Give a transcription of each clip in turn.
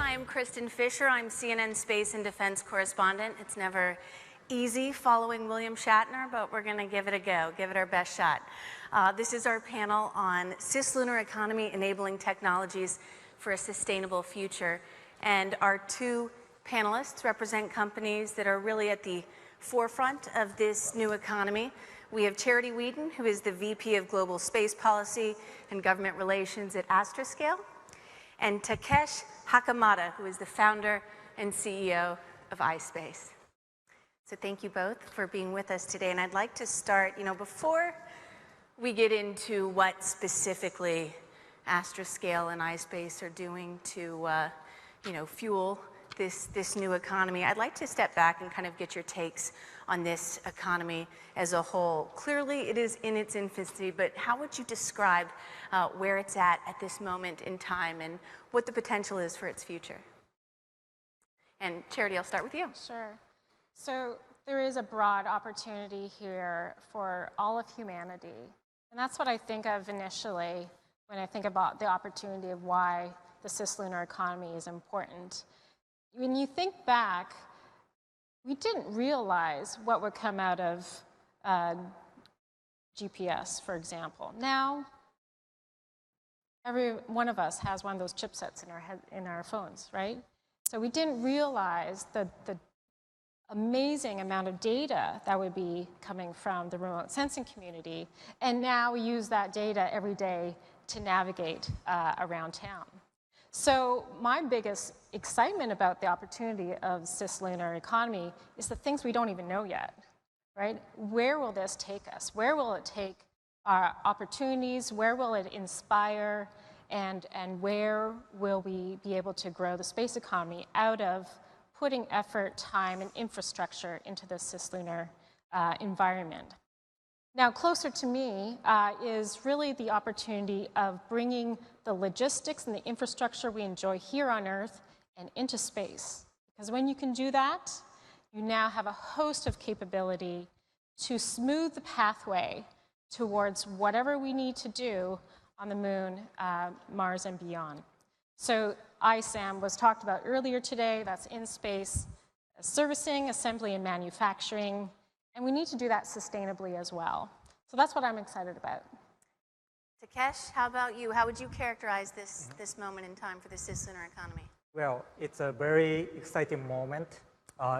I'm Kristen Fisher. I'm CNN Space and Defense correspondent. It's never easy following William Shatner, but we're going to give it a go, give it our best shot. This is our panel on Cislunar economy enabling technologies for a sustainable future. And our two panelists represent companies that are really at the forefront of this new economy. We have Charity Wheaton, who is the VP of Global Space Policy and Government Relations at Astroscale, and Takesh Hakamada, who is the founder and CEO of iSpace. So thank you both for being with us today. And I'd like to start, before we get into what specifically Astroscale and iSpace are doing to, fuel this new economy, I'd like to step back and kind of get your takes on this economy as a whole. Clearly, it is in its infancy, but how would you describe where it's at this moment in time and what the potential is for its future? And Charity, I'll start with you. Sure. So there is a broad opportunity here for all of humanity. And that's what I think of initially when I think about the opportunity of why the cislunar economy is important. When you think back, we didn't realize what would come out of GPS, for example. Now, every one of us has one of those chipsets in our phones, right? So we didn't realize the amazing amount of data that would be coming from the remote sensing community, and now we use that data every day to navigate around town. So my biggest excitement about the opportunity of cislunar economy is the things we don't even know yet, right? Where will this take us? Where will it take our opportunities? Where will it inspire? And where will we be able to grow the space economy out of putting effort, time, and infrastructure into the cislunar environment? Now, closer to me is really the opportunity of bringing the logistics and the infrastructure we enjoy here on Earth and into space. Because when you can do that, you now have a host of capability to smooth the pathway towards whatever we need to do on the Moon, Mars, and beyond. So ISAM was talked about earlier today. That's in space servicing, assembly, and manufacturing. And we need to do that sustainably as well. So that's what I'm excited about. Takesh, how about you? How would you characterize this moment in time for the cislunar economy? Well, it's a very exciting moment.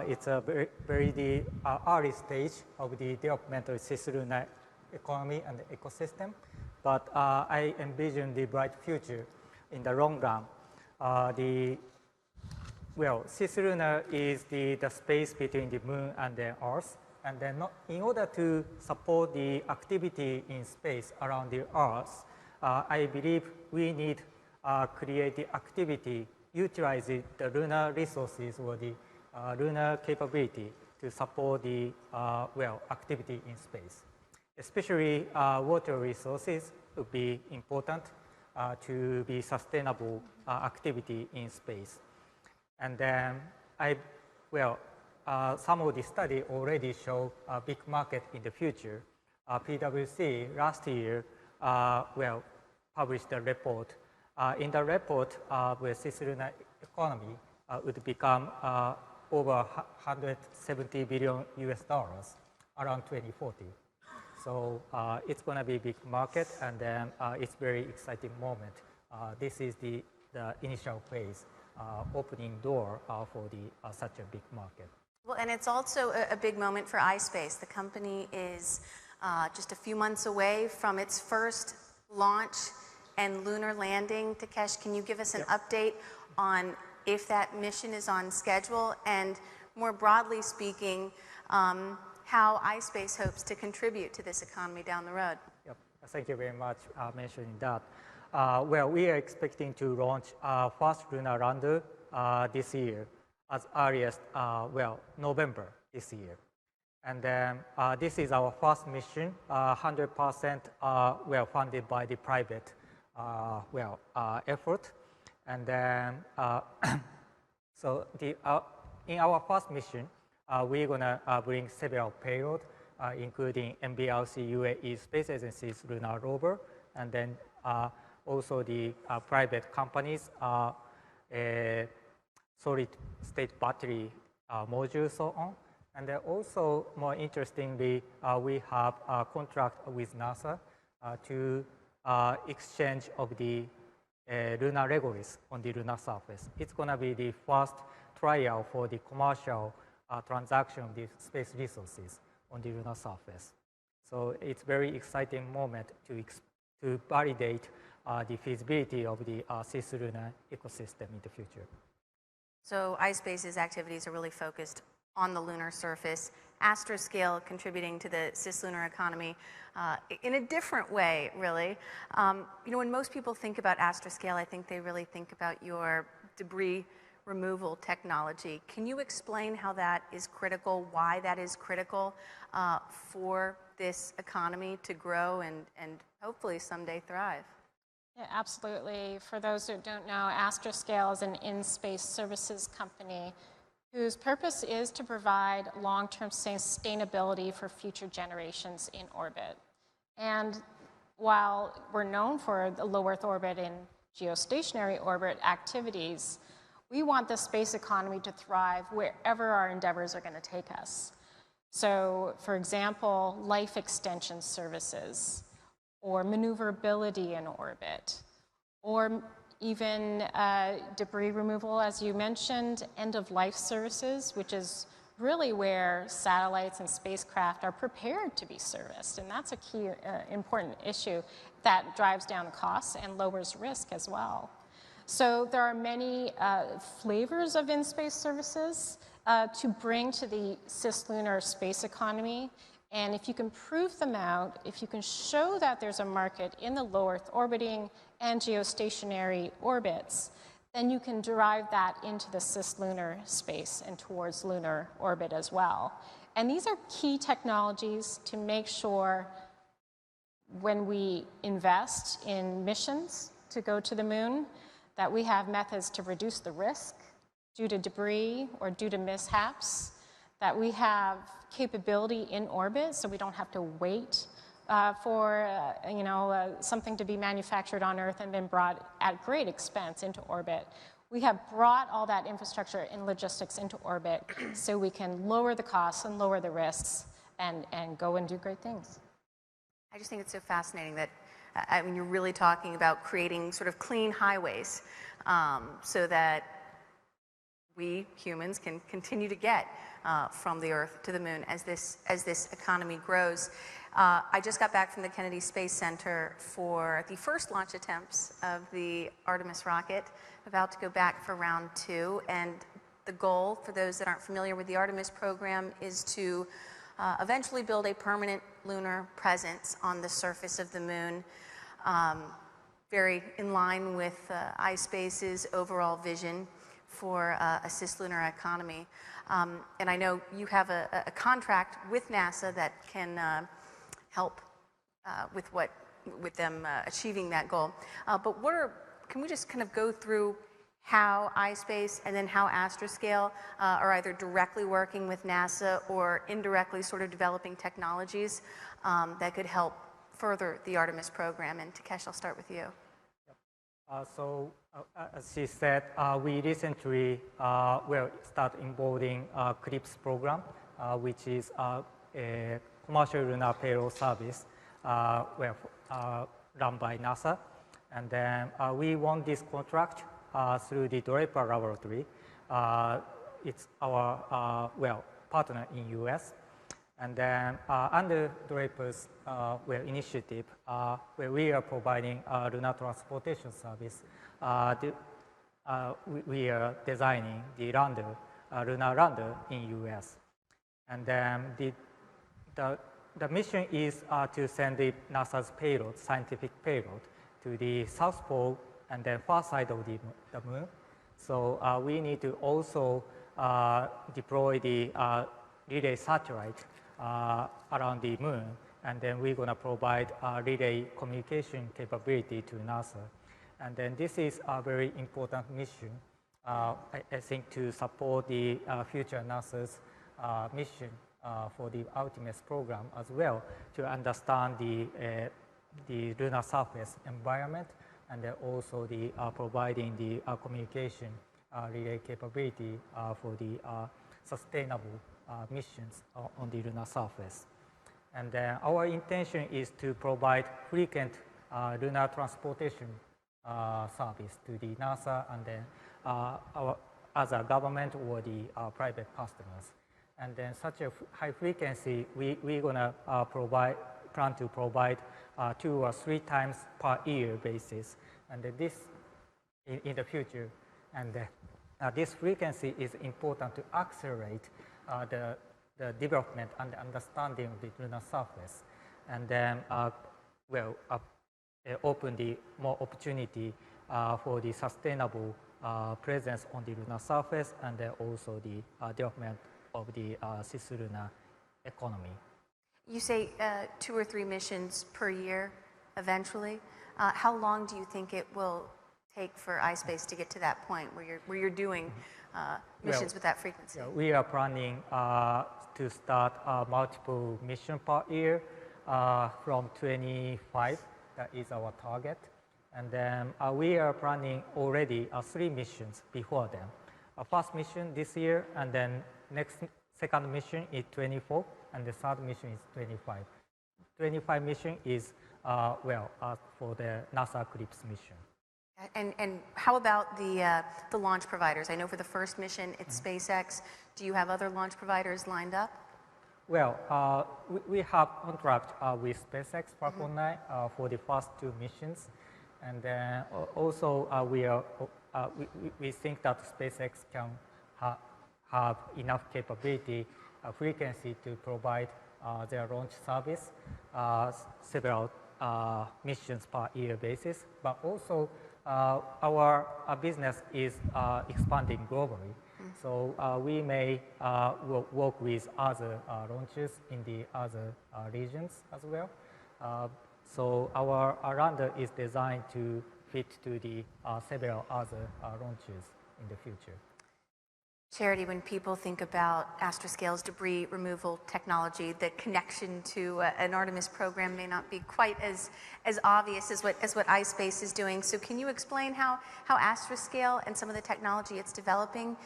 It's a very early stage of the development of cislunar economy and ecosystem. But I envision the bright future in the long run. Cislunar is the space between the Moon and the Earth. And then in order to support the activity in space around the Earth, I believe we need create the activity utilizing the lunar resources or the lunar capability to support the activity in space. Especially water resources would be important to be sustainable activity in space. And then some of the study already show a big market in the future. PwC last year published a report. In the report, where cislunar economy would become over 170 billion US dollars around 2040. So it's going to be a big market, and then it's very exciting moment. This is the initial phase, opening door for such a big market. Well, and it's also a big moment for iSpace. The company is just a few months away from its first launch and lunar landing. Takesh, can you give us an update on if that mission is on schedule, and more broadly speaking, how iSpace hopes to contribute to this economy down the road? Yep. Thank you very much for mentioning that. We are expecting to launch first lunar lander this year, as early as November this year. And then this is our first mission, 100% funded by the private effort. And then in our first mission, we're gonna bring several payloads, including MBRC UAE Space Agency's lunar rover, and then also the private companies solid state battery module, so on. And then also, more interestingly, we have a contract with NASA to exchange of the lunar regolith on the lunar surface. It's going to be the first trial for the commercial transaction of the space resources on the lunar surface. So it's a very exciting moment to validate the feasibility of the Cislunar ecosystem in the future. So iSpace's activities are really focused on the lunar surface, Astroscale contributing to the cislunar economy in a different way, really. You know, when most people think about Astroscale, I think they really think about your debris removal technology. Can you explain how that is critical, why that is critical for this economy to grow and hopefully someday thrive? Yeah, absolutely. For those who don't know, Astroscale is an in-space services company whose purpose is to provide long-term sustainability for future generations in orbit. And while we're known for the low Earth orbit and geostationary orbit activities, we want the space economy to thrive wherever our endeavors are going to take us. So, for example, life extension services, or maneuverability in orbit, or even debris removal, as you mentioned, end-of-life services, which is really where satellites and spacecraft are prepared to be serviced. And that's a key important issue that drives down costs and lowers risk as well. So there are many flavors of in-space services to bring to the cislunar space economy. And if you can prove them out, if you can show that there's a market in the low Earth orbiting and geostationary orbits, then you can derive that into the cislunar space and towards lunar orbit as well. And these are key technologies to make sure when we invest in missions to go to the moon, that we have methods to reduce the risk due to debris or due to mishaps, that we have capability in orbit so we don't have to wait for something to be manufactured on Earth and then brought at great expense into orbit. We have brought all that infrastructure and logistics into orbit so we can lower the costs and lower the risks and go and do great things. I just think it's so fascinating that I mean, you're really talking about creating sort of clean highways so that we humans can continue to get from the Earth to the moon as this economy grows. I just got back from the Kennedy Space Center for the first launch attempts of the Artemis rocket, about to go back for round 2. And the goal, for those that aren't familiar with the Artemis program, is to eventually build a permanent lunar presence on the surface of the moon, very in line with iSpace's overall vision for a cislunar economy. And I know you have a contract with NASA that can help with them achieving that goal. But can we just kind of go through how iSpace and then how Astroscale are either directly working with NASA or indirectly sort of developing technologies that could help further the Artemis program? And Takesh, I'll start with you. As she said, we recently start involving CLIPS program, which is a commercial lunar payroll service run by NASA. And then we won this contract through the Draper Laboratory. It's our partner in US. And then under Draper's initiative, where we are providing a lunar transportation service, we are designing the lunar lander in US. And then the mission is to send the NASA's payload, scientific payload, to the South Pole and then far side of the moon. So we need to also deploy the relay satellite around the moon, and then we're going to provide relay communication capability to NASA. And then this is a very important mission, I think, to support the future NASA's mission for the Artemis program as well, to understand the lunar surface environment, and then also the providing the communication relay capability for the sustainable missions on the lunar surface. And then our intention is to provide frequent lunar transportation service to the NASA and then our other government or the private customers. And then such a high frequency, we're gonna plan to provide 2 or 3 times per year basis. And this in the future. And this frequency is important to accelerate the development and the understanding of the lunar surface. And then, open the more opportunity for the sustainable presence on the lunar surface and then also the development of the cislunar economy. You say 2 or 3 missions per year eventually. How long do you think it will take for iSpace to get to that point where you're doing missions with that frequency? Yeah, we are planning to start multiple missions per year from 25. That is our target. And then we are planning already 3 missions before them. First mission this year, and then second mission is 24, and the third mission is 25. 25 mission is for the NASA Eclipse mission. And how about the launch providers? I know for the first mission it's SpaceX. Do you have other launch providers lined up? Well, we have contract with SpaceX Falcon 9 for the first 2 missions, and then also we think that SpaceX can have enough capability, frequency to provide their launch service, several missions per year basis, but also our business is expanding globally. So we may work with other launches in the other regions as well. So our lander is designed to fit to the several other launches in the future. Charity, when people think about Astroscale's debris removal technology, the connection to an Artemis program may not be quite as obvious as what iSpace is doing. So can you explain how Astroscale and some of the technology it's developing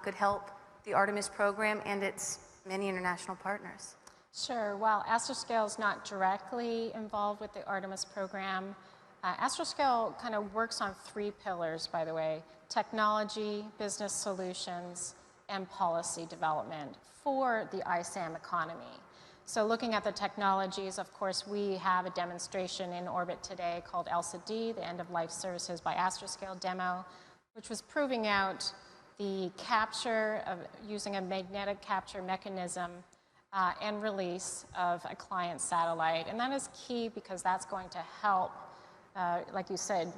could help the Artemis program and its many international partners? Sure. While Astroscale is not directly involved with the Artemis program, Astroscale kind of works on 3 pillars, by the way: technology, business solutions, and policy development for the ISAM economy. So looking at the technologies, of course, we have a demonstration in orbit today called ELCD, the End of Life Services by Astroscale demo, which was proving out the capture of using a magnetic capture mechanism and release of a client satellite. And that is key because that's going to help, like you said,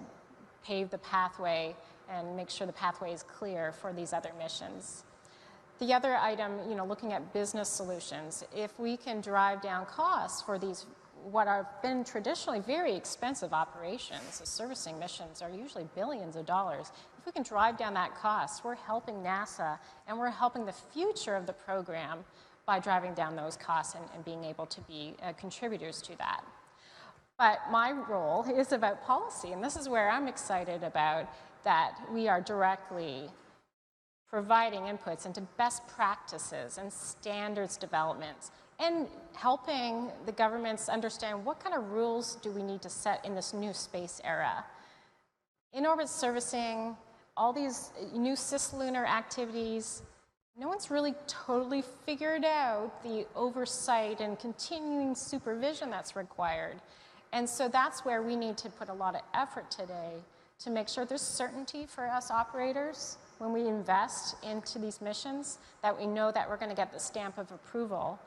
pave the pathway and make sure the pathway is clear for these other missions. The other item, looking at business solutions, if we can drive down costs for these, what have been traditionally very expensive operations, the servicing missions are usually billions of dollars. If we can drive down that cost, we're helping NASA and we're helping the future of the program by driving down those costs and being able to be contributors to that. But my role is about policy, and this is where I'm excited about that we are directly providing inputs into best practices and standards developments and helping the governments understand what kind of rules do we need to set in this new space era. In-orbit servicing, all these new cislunar activities, no one's really totally figured out the oversight and continuing supervision that's required. And so that's where we need to put a lot of effort today to make sure there's certainty for us operators when we invest into these missions, that we know that we're going to get the stamp of approval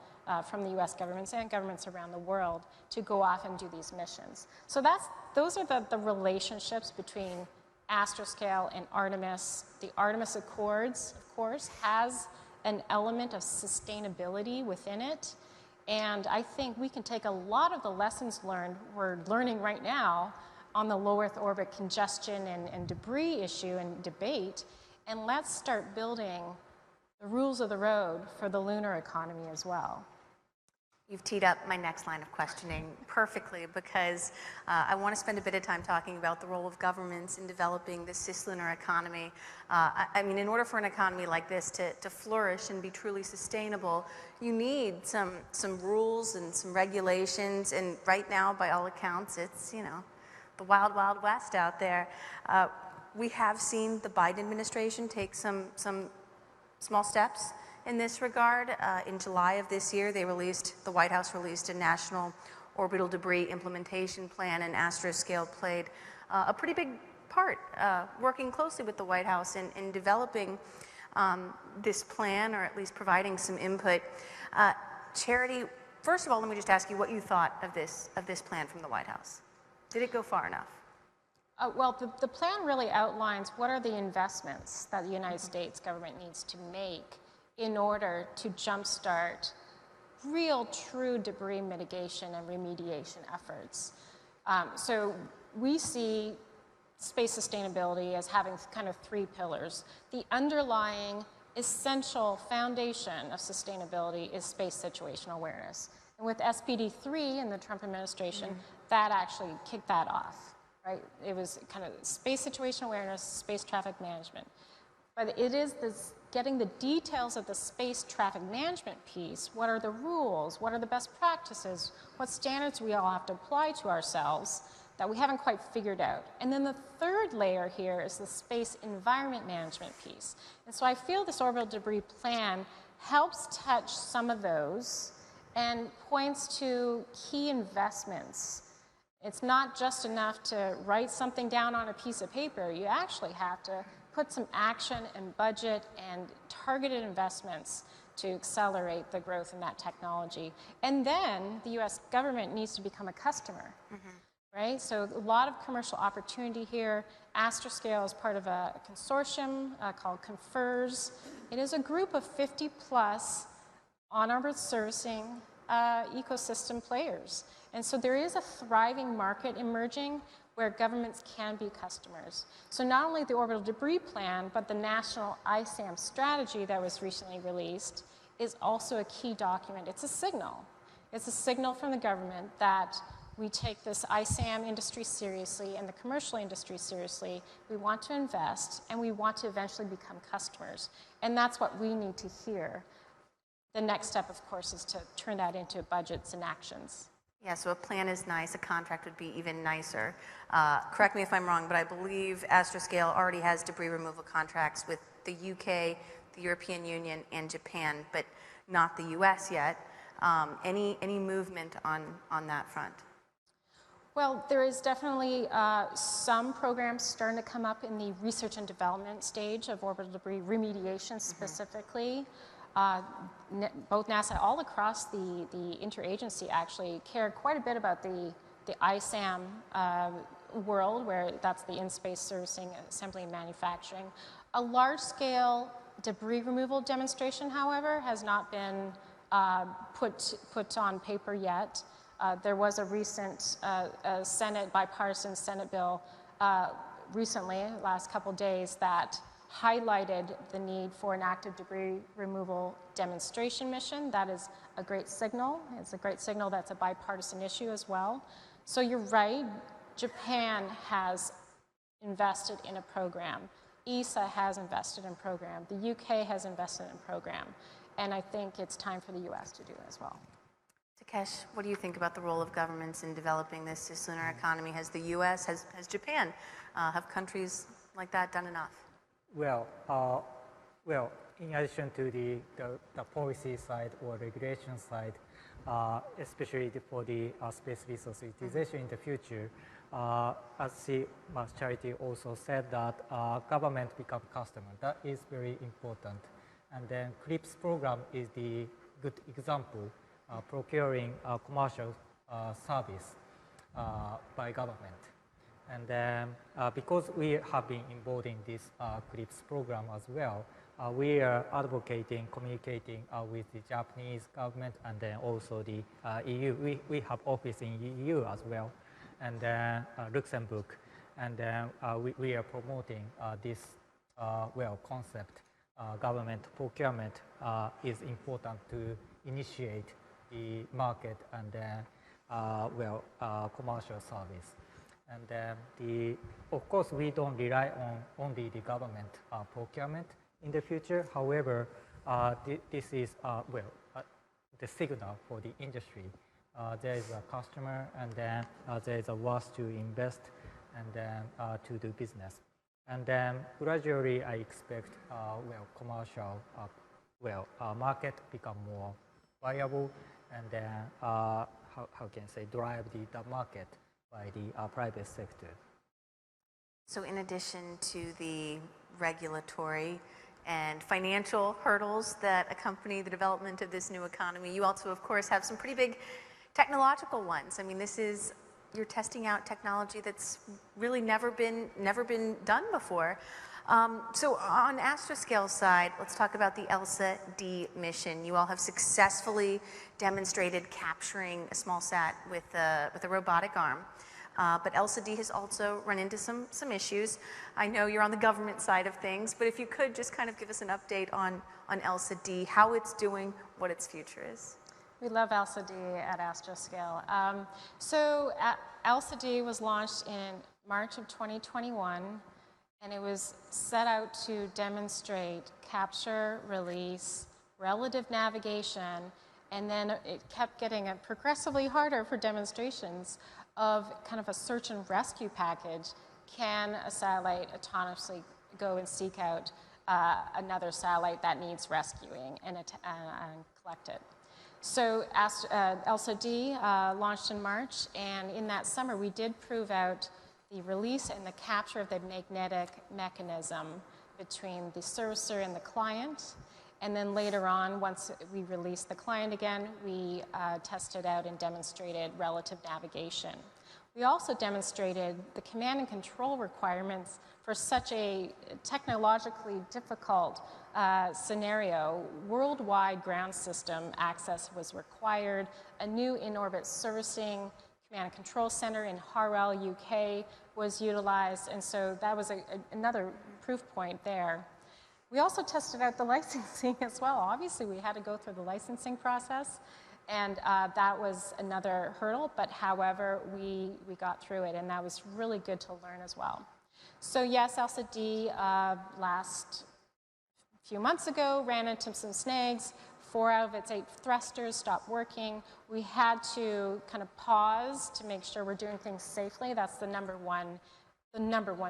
from the US governments and governments around the world to go off and do these missions. So those are the relationships between Astroscale and Artemis. The Artemis Accords, of course, has an element of sustainability within it. And I think we can take a lot of the lessons learned, we're learning right now, on the low Earth orbit congestion and debris issue and debate, and let's start building the rules of the road for the lunar economy as well. You've teed up my next line of questioning perfectly, because I want to spend a bit of time talking about the role of governments in developing the cislunar economy. I mean, in order for an economy like this to flourish and be truly sustainable, you need some rules and some regulations. And right now, by all accounts, it's, you know, the wild, wild west out there. We have seen the Biden administration take some small steps in this regard. In July of this year, the White House released a national orbital debris implementation plan, and Astroscale played a pretty big part, working closely with the White House in developing this plan, or at least providing some input. Charity, first of all, let me just ask you what you thought of this plan from the White House. Did it go far enough? Well, the plan really outlines what are the investments that the United States government needs to make in order to jumpstart real, true debris mitigation and remediation efforts. So we see space sustainability as having kind of three pillars. The underlying essential foundation of sustainability is space situational awareness. And with SPD3 in the Trump administration, that actually kicked that off, right? It was kind of space situational awareness, space traffic management. But it is this getting the details of the space traffic management piece. What are the rules? What are the best practices? What standards we all have to apply to ourselves that we haven't quite figured out? And then the third layer here is the space environment management piece. And so I feel this orbital debris plan helps touch some of those and points to key investments. It's not just enough to write something down on a piece of paper. You actually have to put some action and budget and targeted investments to accelerate the growth in that technology. And then the US government needs to become a customer, right? So a lot of commercial opportunity here. Astroscale is part of a consortium called CONFERS. It is a group of 50 plus on-orbit servicing ecosystem players. And so there is a thriving market emerging where governments can be customers. So not only the orbital debris plan, but the national ISAM strategy that was recently released is also a key document. It's a signal. It's a signal from the government that we take this ISAM industry seriously and the commercial industry seriously. We want to invest, and we want to eventually become customers. And that's what we need to hear. The next step, of course, is to turn that into budgets and actions. Yeah, so a plan is nice, a contract would be even nicer. Correct me if I'm wrong, but I believe Astroscale already has debris removal contracts with the UK, the European Union, and Japan, but not the US yet. Any movement on that front? Well, there is definitely some programs starting to come up in the research and development stage of orbital debris remediation specifically. Both NASA, all across the interagency actually care quite a bit about the ISAM world, where that's the in-space servicing, assembly, and manufacturing. A large-scale debris removal demonstration, however, has not been put on paper yet. There was a recent bipartisan Senate bill recently, last couple days, that highlighted the need for an active debris removal demonstration mission. That is a great signal. It's a great signal that's a bipartisan issue as well. So you're right, Japan has invested in a program. ESA has invested in a program. The UK has invested in a program. And I think it's time for the US to do it as well. Takesh, what do you think about the role of governments in developing this cislunar economy? Has the US, has Japan, have countries like that done enough? Well, in addition to the policy side or regulation side, especially for the space resource utilization in the future, as Charity also said, that government become customer. That is very important. And then CLIPS program is the good example, procuring commercial service by government. And then because we have been involved in this CLIPS program as well, we are advocating, communicating with the Japanese government and then also the EU. We have office in EU as well, and then Luxembourg. And then we are promoting this concept. Government procurement is important to initiate the market and then, commercial service. And then of course, we don't rely on only the government procurement in the future. However, this is, the signal for the industry. There is a customer, and then there is a worth to invest, and then to do business. And then gradually, I expect, commercial, market become more viable, and then, how can I say, drive the market by the private sector. So in addition to the regulatory and financial hurdles that accompany the development of this new economy, you also, of course, have some pretty big technological ones. I mean, you're testing out technology that's really never been done before. So on Astroscale side, let's talk about the ELCD mission. You all have successfully demonstrated capturing a small sat with a robotic arm. But ELCD has also run into some issues. I know you're on the government side of things, but if you could just kind of give us an update on ELCD, how it's doing, what its future is. We love ELCD at Astroscale. So ELCD was launched in March of 2021, and it was set out to demonstrate capture, release, relative navigation, and then it kept getting progressively harder for demonstrations of kind of a search and rescue package. Can a satellite autonomously go and seek out another satellite that needs rescuing and collect it? So ELCD launched in March, and in that summer we did prove out the release and the capture of the magnetic mechanism between the servicer and the client. And then later on, once we released the client again, we tested out and demonstrated relative navigation. We also demonstrated the command and control requirements for such a technologically difficult scenario. Worldwide ground system access was required. A new in-orbit servicing command and control center in Harwell, UK was utilized, and so that was another proof point there. We also tested out the licensing as well. Obviously, we had to go through the licensing process, and that was another hurdle, but however, we got through it, and that was really good to learn as well. So yes, ELCD last few months ago ran into some snags. 4 out of its 8 thrusters stopped working. We had to kind of pause to make sure we're doing things safely. That's the number one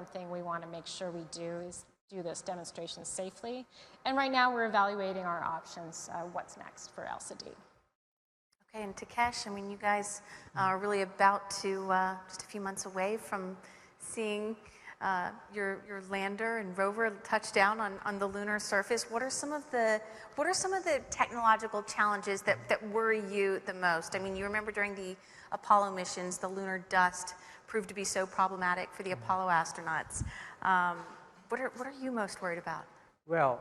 thing we want to make sure we do is do this demonstration safely. And right now we're evaluating our options, what's next for ELCD. Okay, and Takesh, I mean, you guys are really about to, just a few months away from seeing your lander and rover touch down on the lunar surface. What are some of the technological challenges that worry you the most? I mean, you remember during the Apollo missions, the lunar dust proved to be so problematic for the Apollo astronauts. What are you most worried about? Well,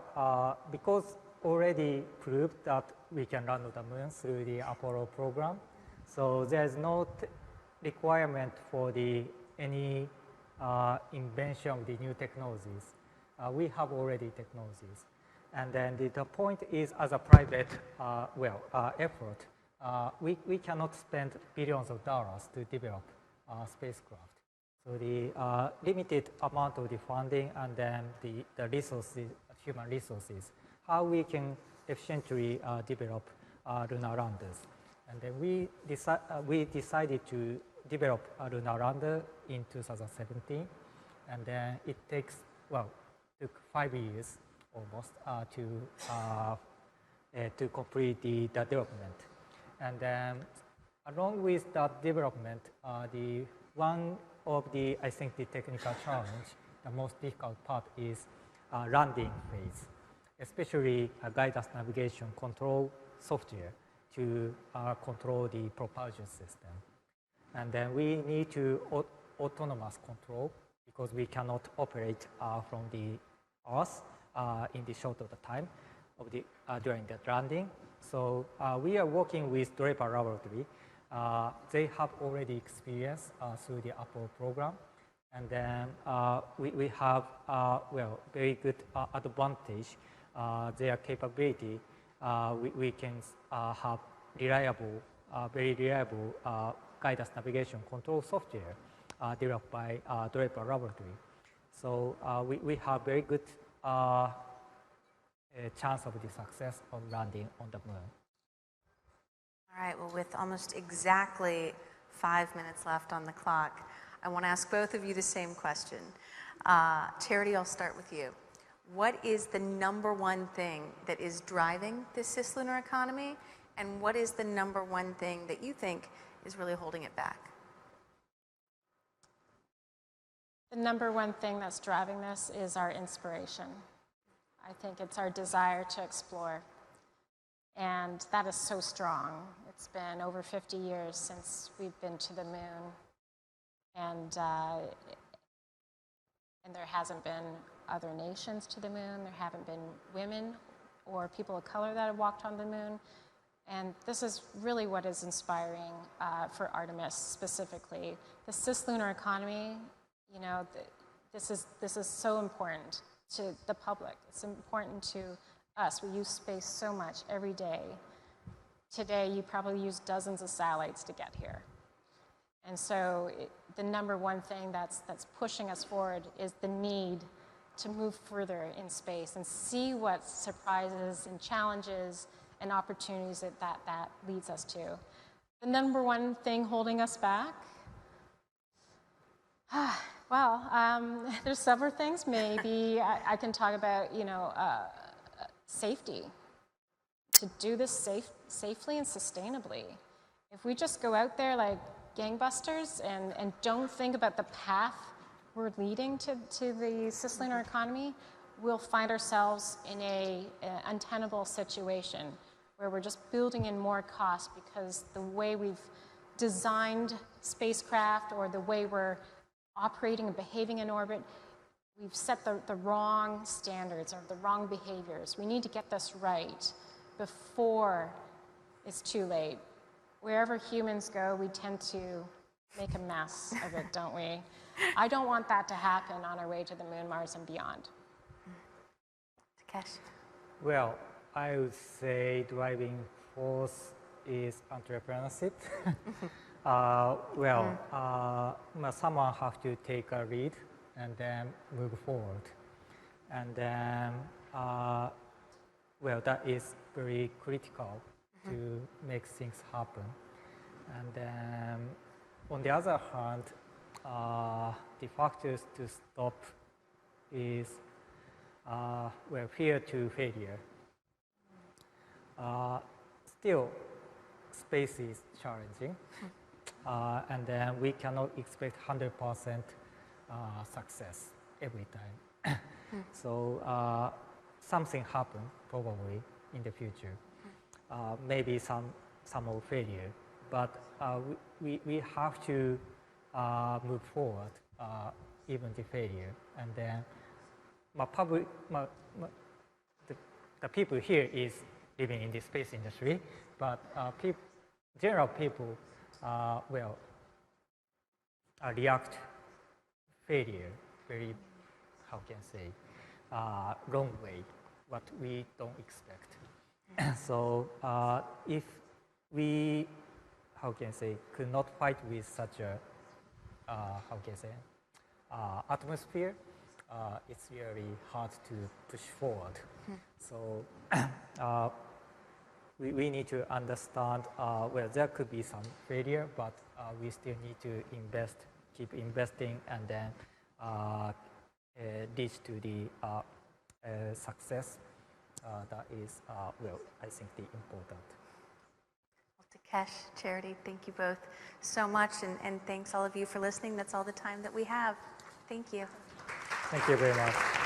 because already proved that we can land on the moon through the Apollo program, so there's no requirement for any invention of the new technologies. We have already technologies. And then the point is, as a private effort, we cannot spend billions of dollars to develop spacecraft. So the limited amount of the funding and then the resources, human resources, how we can efficiently develop lunar landers. And then we decided to develop a lunar lander in 2017, and then it took 5 years almost to complete the development. And then along with that development, I think the technical challenge, the most difficult part is landing phase, especially guidance navigation control software to control the propulsion system. And then we need to autonomous control because we cannot operate from the Earth in the short of the time of during the landing. So we are working with Draper Laboratory. They have already experience through the Apollo program, and then we have very good advantage. Their capability, we can have reliable, very reliable guidance navigation control software developed by Draper Laboratory. So we have very good chance of the success of landing on the moon. All right, well, with almost exactly 5 minutes left on the clock, I want to ask both of you the same question. Charity, I'll start with you. What is the #1 thing that is driving the cislunar economy, and what is the #1 thing that you think is really holding it back? The #1 thing that's driving this is our inspiration. I think it's our desire to explore. And that is so strong. It's been over 50 years since we've been to the moon. And there hasn't been other nations to the moon. There haven't been women or people of color that have walked on the moon. And this is really what is inspiring for Artemis specifically. The cislunar economy, you know, this is so important to the public. It's important to us. We use space so much every day. Today, you probably use dozens of satellites to get here. And so the #1 thing that's pushing us forward is the need to move further in space and see what surprises and challenges and opportunities that leads us to. The #1 thing holding us back? Well, there's several things. Maybe I can talk about, you know, safety. To do this safely and sustainably. If we just go out there like gangbusters and don't think about the path we're leading to the cislunar economy, we'll find ourselves in an untenable situation where we're just building in more cost because the way we've designed spacecraft or the way we're operating and behaving in orbit, we've set the wrong standards or the wrong behaviors. We need to get this right before it's too late. Wherever humans go, we tend to make a mess of it, don't we? I don't want that to happen on our way to the moon, Mars, and beyond. Takesh. Well, I would say driving force is entrepreneurship. Someone have to take a lead and then move forward. And then, that is very critical to make things happen. And then, on the other hand, the factors to stop is, fear to failure. Still, space is challenging. And then we cannot expect 100% success every time. So something happen probably in the future. Maybe some of failure, but we have to move forward even the failure. And then the people here is living in the space industry, but general people react failure very, how can I say, wrong way, what we don't expect. So if we, how can I say, could not fight with such a, how can I say, atmosphere, it's really hard to push forward. So we need to understand, there could be some failure, but we still need to keep investing, and then reach to the success. That is, I think the important. Well, Takesh, Charity, thank you both so much, and thanks all of you for listening. That's all the time that we have. Thank you. Thank you very much.